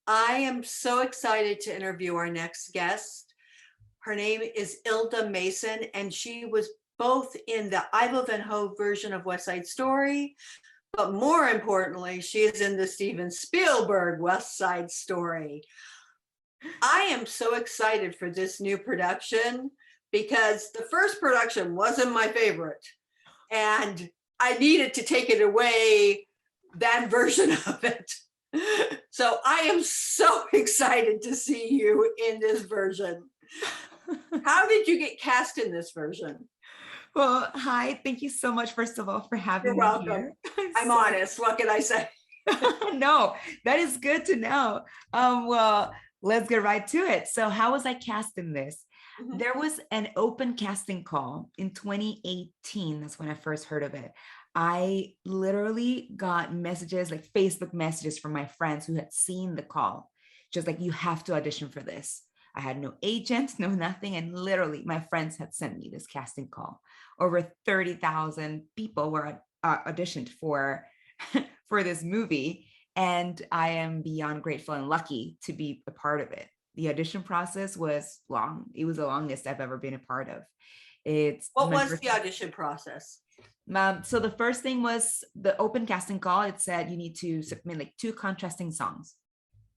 I am so excited to interview our next guest. Her name is Ilda Mason, and she was both in the Ivanhoe version of West Side Story, but more importantly, she is in the Steven Spielberg West Side Story. I am so excited for this new production because the first production wasn't my favorite, and I needed to take it away, that version of it. So I am so excited to see you in this version. How did you get cast in this version? Well, hi. Thank you so much, first of all, for You're having me welcome. here. I'm I'm so honest. What can I say? no, that is good to know. Well, let's get right to it. So, how was I cast in this? Mhm. There was an open casting call in 2018. That's when I first heard of it. I literally got messages, like Facebook messages from my friends who had seen the call, just like, you have to audition for this. I had no agent, no nothing. And literally, my friends had sent me this casting call. Over 30,000 people were auditioned for for this movie. And I am beyond grateful and lucky to be a part of it. The audition process was long. It was the longest I've ever been a part of. It's What my was first. the audition process? So the first thing was the open casting call. It said you need to submit like 2 contrasting songs.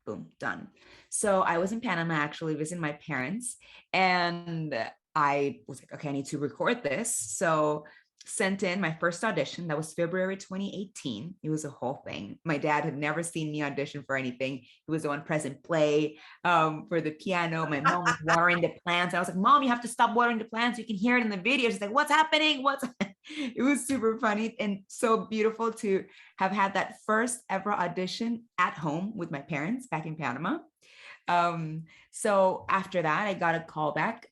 Boom, done. So I was in Panama, actually visiting my parents, and I was like, okay, I need to record this. So sent in my first audition. That was February 2018. It was a whole thing. My dad had never seen me audition for anything. He was the one pressing play for the piano. My mom was watering the plants. I was like, Mom, you have to stop watering the plants. You can hear it in the video. She's like, what's happening? It was super funny and so beautiful to have had that first ever audition at home with my parents back in Panama. So after that, I got a call back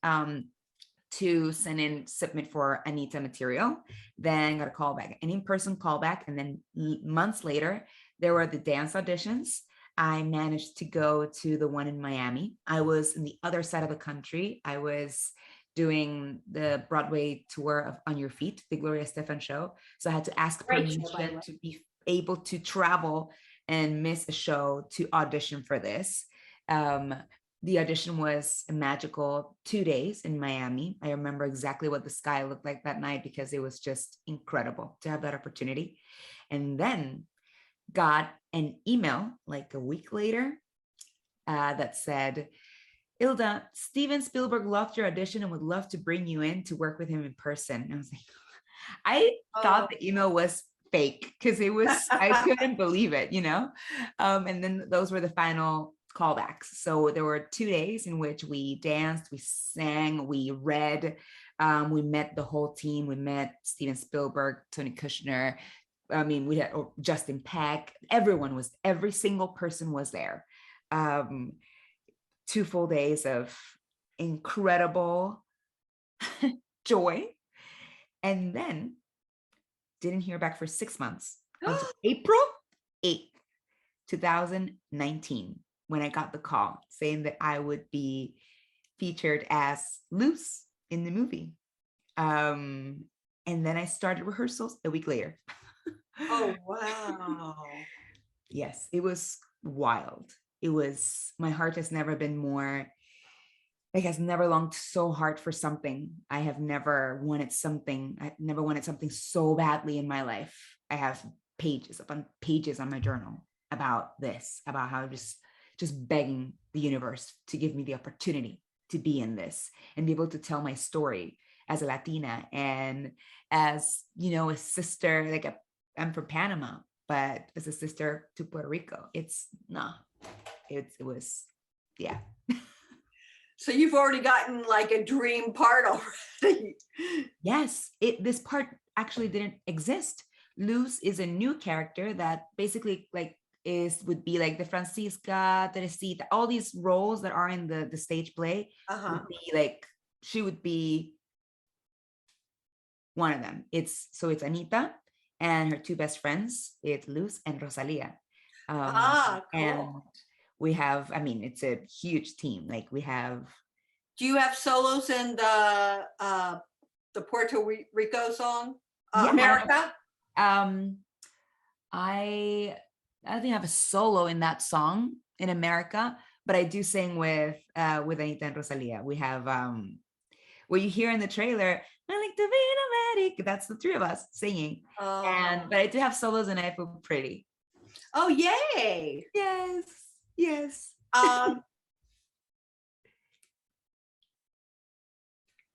to submit for Anita material. Then got a call back, an in-person call back. And then months later, there were the dance auditions. I managed to go to the one in Miami. I was in the other side of the country. I was doing the Broadway tour of On Your Feet, the Gloria Estefan show. So I had to ask Great show, by the permission way. to be able to travel and miss a show to audition for this. The audition was a magical 2 days in Miami. I remember exactly what the sky looked like that night because it was just incredible to have that opportunity. And then got an email like a week later that said, Ilda, Steven Spielberg loved your audition and would love to bring you in to work with him in person. And I was like, I thought the email was fake because I couldn't believe it, you know? And then those were the final callbacks. So there were 2 days in which we danced, we sang, we read, we met the whole team. We met Steven Spielberg, Tony Kushner. I mean, we had Justin Peck. Every single person was there. 2 full days of incredible joy. And then didn't hear back for 6 months until April 8th, 2019, when I got the call saying that I would be featured as Luce in the movie. And then I started rehearsals a week later. Oh, wow. Yes, it was wild. My heart has never been more, like, has never longed so hard for something. I never wanted something so badly in my life. I have pages upon pages on my journal about this, about how just begging the universe to give me the opportunity to be in this and be able to tell my story as a Latina and as, a sister. Like, I'm from Panama, but as a sister to Puerto Rico, it was, yeah. So you've already gotten like a dream part already. Yes, this part actually didn't exist. Luz is a new character that basically would be like the Francisca, Teresita, all these roles that are in the stage play would be like, she would be one of them. It's Anita and her 2 best friends. It's Luz and Rosalia. Cool. And we have, it's a huge team. Like, we have. Do you have solos in the Puerto Rico song, America? I think I have a solo in that song. in America, but I do sing with Anita and Rosalia. We have what you hear in the trailer, I like to be nomadic. That's the three of us singing. Oh, But I do have solos and I feel pretty. oh, yay. Yes, yes. Um,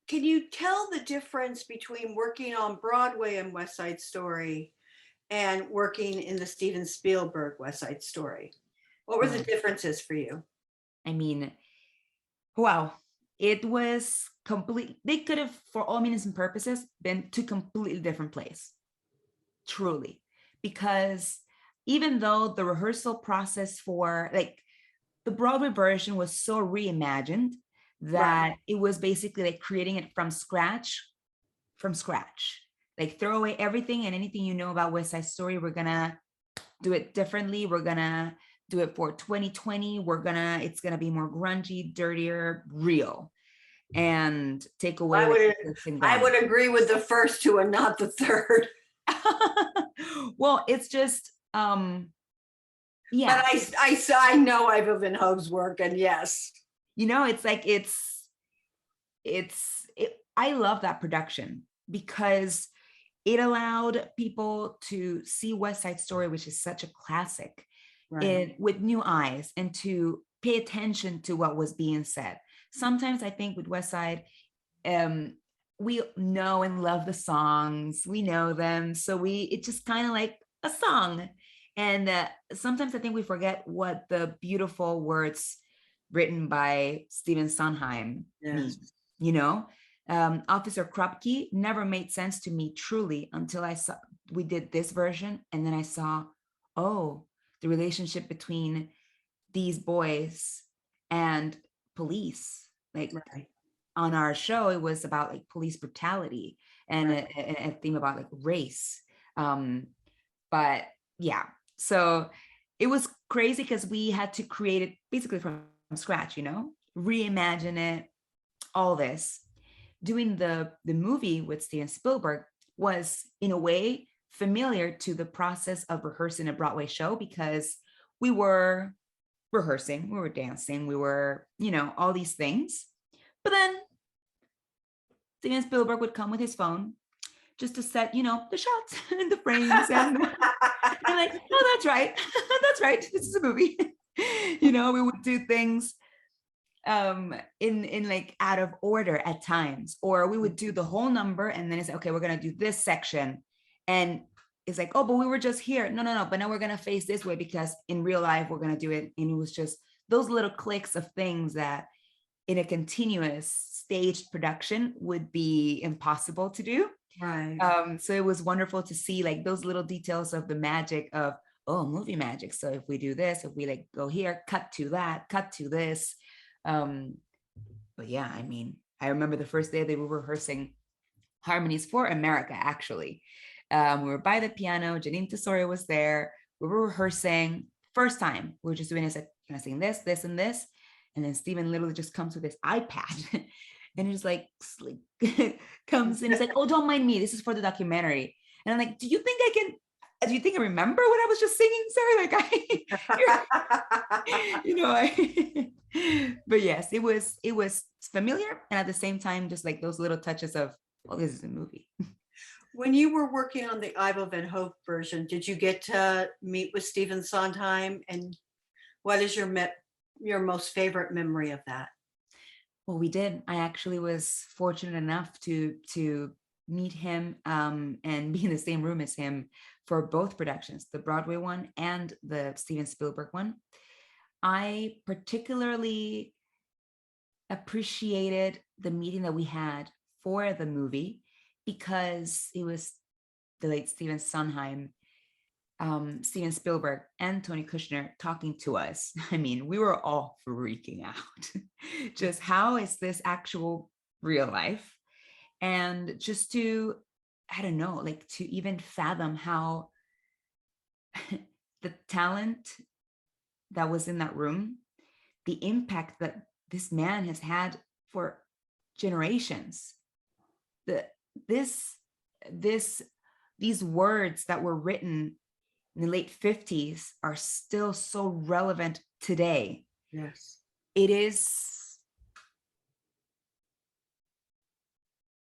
can you tell the difference between working on Broadway and West Side Story and working in the Steven Spielberg West Side Story? What were the differences for you? I mean, wow, it was complete. They could have, for all means and purposes, been to completely different place, truly, because even though the rehearsal process for like the Broadway version was so reimagined that Right. it was basically like creating it from scratch, like throw away everything and anything you know about West Side Story. We're gonna do it differently. We're gonna do it for 2020. It's gonna be more grungy, dirtier, real, and take away I like would glitz and I glamour. would agree with the first two and not the third. Well, it's just yeah, But I know Ivan Hogue's work, and yes. it's like I love that production because it allowed people to see West Side Story, which is such a classic, Right. with new eyes and to pay attention to what was being said. Sometimes I think with West Side, we know and love the songs, we know them, so it's just kind of like a song. And sometimes I think we forget what the beautiful words written by Stephen Sondheim mean. Yes. You know, Officer Krupke never made sense to me truly until I saw we did this version, and then I saw, oh, the relationship between these boys and police. Like Right. on our show, it was about like police brutality and Right. a theme about like race. But yeah, so it was crazy because we had to create it basically from scratch, reimagine it, all this. Doing the movie with Steven Spielberg was in a way familiar to the process of rehearsing a Broadway show because we were rehearsing, we were dancing, we were, all these things. But then Steven Spielberg would come with his phone just to set, the shots and the frames and like, oh, that's right. That's right. This is a movie. We would do things in like out of order at times, or we would do the whole number and then it's like, okay, we're gonna do this section, and it's like, oh, but we were just here. No, but now we're gonna face this way because in real life we're gonna do it. And it was just those little clicks of things that in a continuous staged production would be impossible to do. Right. So it was wonderful to see like those little details of the magic of, oh, movie magic. So if we do this, if we like go here, cut to that, cut to this. But yeah, I mean, I remember the first day they were rehearsing harmonies for America, actually. We were by the piano, Janine Tesoro was there. We were rehearsing. First time, we were just doing this, like, can I sing this, this, and this? And then Stephen literally just comes with his iPad and he's like comes and he's like, oh, don't mind me. This is for the documentary. And I'm like, do you think I remember what I was just singing, sir? Like but yes, it was familiar. And at the same time, just like those little touches of, well, this is a movie. When you were working on the Ivo Van Hope version, did you get to meet with Stephen Sondheim? And what is your most favorite memory of that? Well, we did. I actually was fortunate enough to meet him and be in the same room as him for both productions, the Broadway one and the Steven Spielberg one. I particularly appreciated the meeting that we had for the movie because it was the late Stephen Sondheim, Steven Spielberg, and Tony Kushner talking to us. I mean, we were all freaking out. Just how is this actual real life? And just to, I don't know, like to even fathom how the talent that was in that room, the impact that this man has had for generations. This these words that were written in the late 50s are still so relevant today. Yes. It is,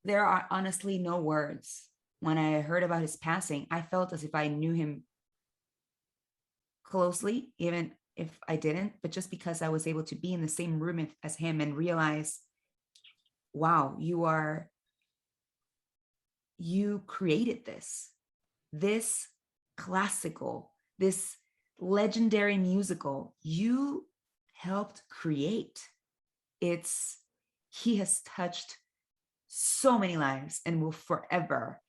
there are honestly no words. When I heard about his passing, I felt as if I knew him closely, even if I didn't, but just because I was able to be in the same room as him and realize, wow, you created this classical, this legendary musical, you helped create. He has touched so many lives and will forever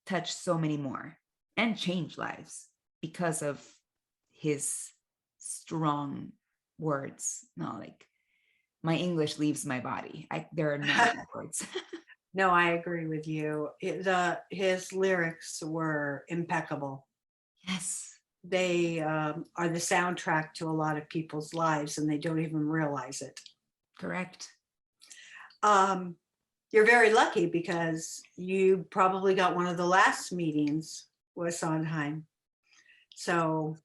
touch so many more and change lives because of his strong words. No, like my English leaves my body. There are not enough words. No, I agree with you. His lyrics were impeccable. Yes. They are the soundtrack to a lot of people's lives, and they don't even realize it. Correct. You're very lucky because you probably got one of the last meetings with Sondheim. So,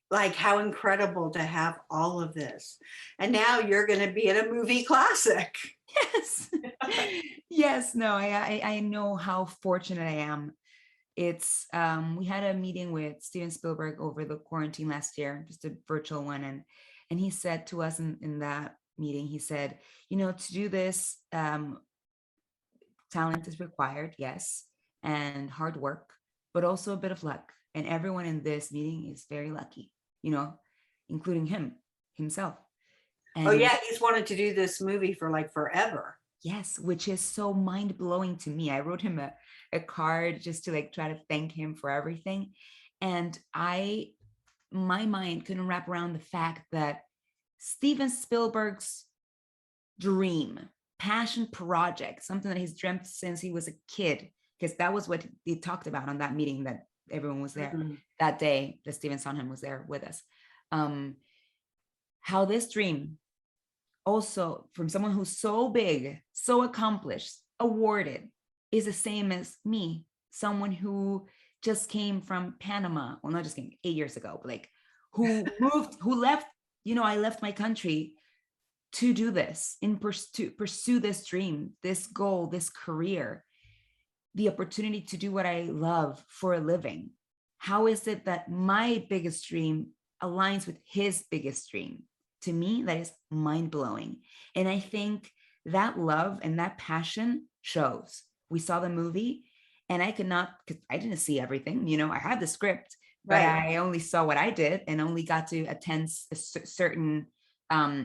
like, how incredible to have all of this. And now you're going to be in a movie classic. Yes. Yes. No, I know how fortunate I am. It's we had a meeting with Steven Spielberg over the quarantine last year, just a virtual one, and he said to us in that meeting, he said, to do this, talent is required, yes, and hard work, but also a bit of luck. And everyone in this meeting is very lucky, including himself. And oh yeah, he's wanted to do this movie for like forever. Yes, which is so mind-blowing to me. I wrote him a card just to like try to thank him for everything. And my mind couldn't wrap around the fact that Steven Spielberg's dream, passion project, something that he's dreamt since he was a kid, because that was what he talked about on that meeting that everyone was there that day, that Stephen Sondheim was there with us. How this dream, also from someone who's so big, so accomplished, awarded, is the same as me, someone who just came from Panama. Well, not just came 8 years ago, but like who left, I left my country to do this, to pursue this dream, this goal, this career, the opportunity to do what I love for a living. How is it that my biggest dream aligns with his biggest dream? To me, that is mind-blowing. And I think that love and that passion shows. We saw the movie and I didn't see everything. I had the script, but right. I only saw what I did and only got to attend certain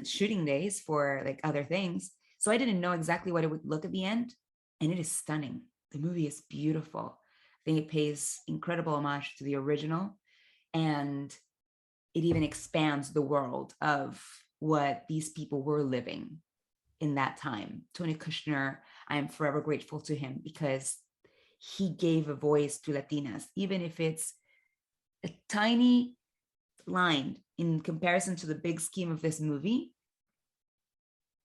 shooting days for like other things. So I didn't know exactly what it would look at the end. And it is stunning. The movie is beautiful. I think it pays incredible homage to the original. And it even expands the world of what these people were living in that time. Tony Kushner, I am forever grateful to him because he gave a voice to Latinas, even if it's a tiny line in comparison to the big scheme of this movie.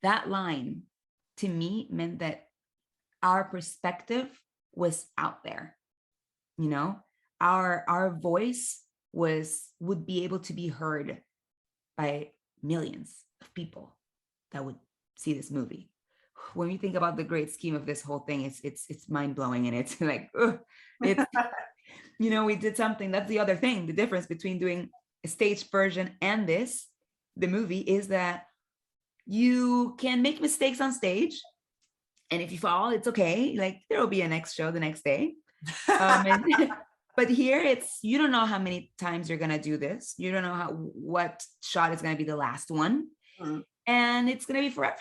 That line to me meant that our perspective was out there. Our voice would be able to be heard by millions of people that would see this movie. When you think about the great scheme of this whole thing, it's mind-blowing, and it's like, it's we did something. That's the other thing. The difference between doing a stage version and the movie, is that you can make mistakes on stage, and if you fall, it's okay. Like there will be a next show the next day. But here you don't know how many times you're going to do this. You don't know what shot is going to be the last one. And it's going to be forever.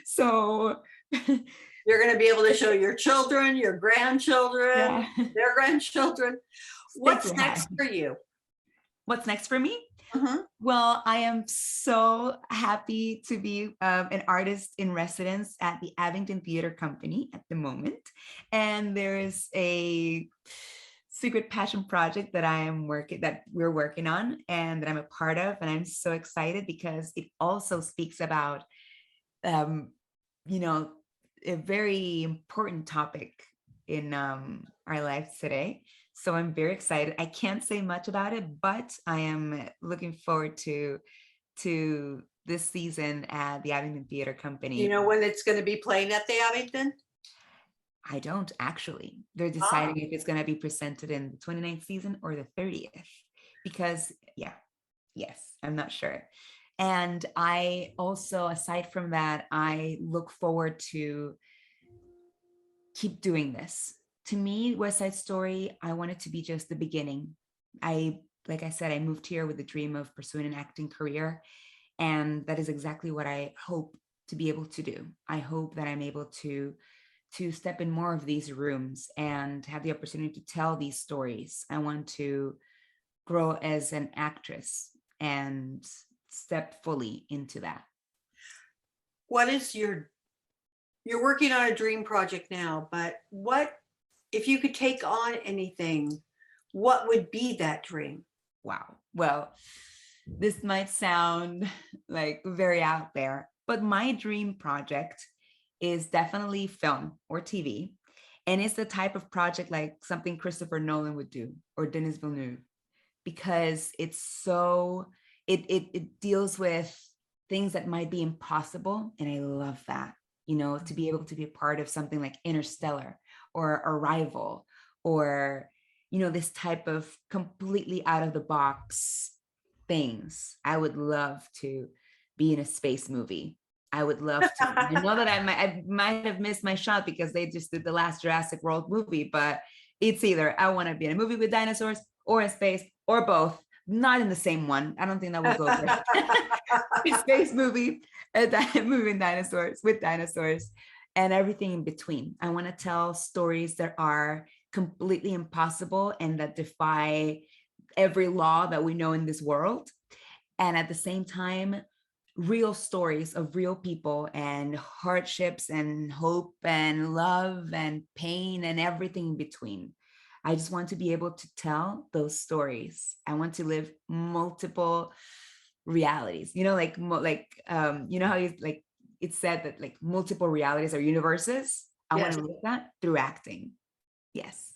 So you're going to be able to show your children, your grandchildren, their grandchildren. What's next for you? What's next for me? Well, I am so happy to be an artist in residence at the Abington Theater Company at the moment. And there is a secret passion project that we're working on and that I'm a part of. And I'm so excited because it also speaks about, a very important topic in our lives today. So I'm very excited. I can't say much about it, but I am looking forward to this season at the Abington Theater Do you Company. know when it's going to be playing at the Abington? I don't actually. They're Ah, deciding if it's going to be presented in the 29th season or the 30th. Because, yeah, yes, I'm not sure. And I also, aside from that, I look forward to keep doing this. To me, West Side Story, I want it to be just the beginning. Like I said, I moved here with the dream of pursuing an acting career. And that is exactly what I hope to be able to do. I hope that I'm able to step in more of these rooms and have the opportunity to tell these stories. I want to grow as an actress and step fully into that. what is you're working on a dream project now, but what if you could take on anything, what would be that dream? Wow. Well, this might sound like very out there, but my dream project is definitely film or TV. And it's the type of project like something Christopher Nolan would do or Denis Villeneuve, because it's so, it deals with things that might be impossible. And I love that, to be able to be a part of something like Interstellar or Arrival or, this type of completely out of the box things. I would love to be in a space movie. I would love to. I know that I might have missed my shot because they just did the last Jurassic World movie, but it's either I want to be in a movie with dinosaurs or in space or both. Not in the same one. I don't think that will go great. A space movie, a movie with dinosaurs, and everything in between. I want to tell stories that are completely impossible and that defy every law that we know in this world. And at the same time, real stories of real people and hardships and hope and love and pain and everything in between. I just want to be able to tell those stories. I want to live multiple realities, how you like it's said that like multiple realities are universes. I want Yes. to live that through acting. Yes.